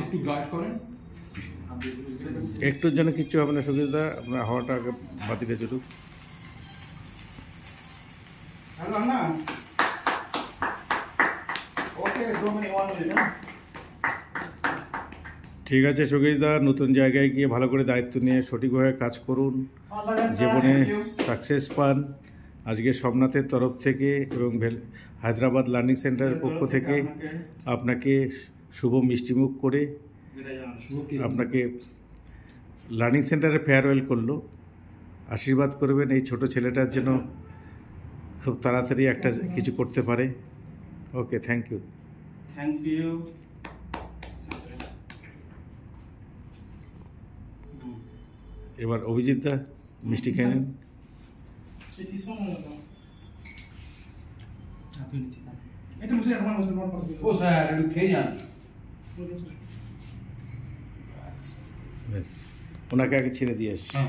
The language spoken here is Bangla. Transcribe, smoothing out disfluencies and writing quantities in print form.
একটু গার্ড করেন। একটুর জন্য কিচ্ছু হবে না সুবিধা, আপনার হাওয়াটা আগে বাতিটা চলুক। ঠিক আছে সুগেশদা, নতুন জায়গায় গিয়ে ভালো করে দায়িত্ব নিয়ে সঠিকভাবে কাজ করুন, জীবনে সাকসেস পান। আজকে সোমনাথের তরফ থেকে এবং হায়দ্রাবাদ লার্নিং সেন্টারের পক্ষ থেকে আপনাকে শুভ মিষ্টিমুখ করে আপনাকে লার্নিং সেন্টারে ফেয়ারওয়েল করলো। আশীর্বাদ করবেন এই ছোট ছেলেটার জন্য খুব তাড়াতাড়ি একটা কিছু করতে পারে। Okay, thank you. Thank you. এবার অভিজিৎ দা মিষ্টি খেয়ে নিন। ও স্যার একটু খেয়ে যান। ওনাকে আগে ছেড়ে দিয়ে আসি। হ্যাঁ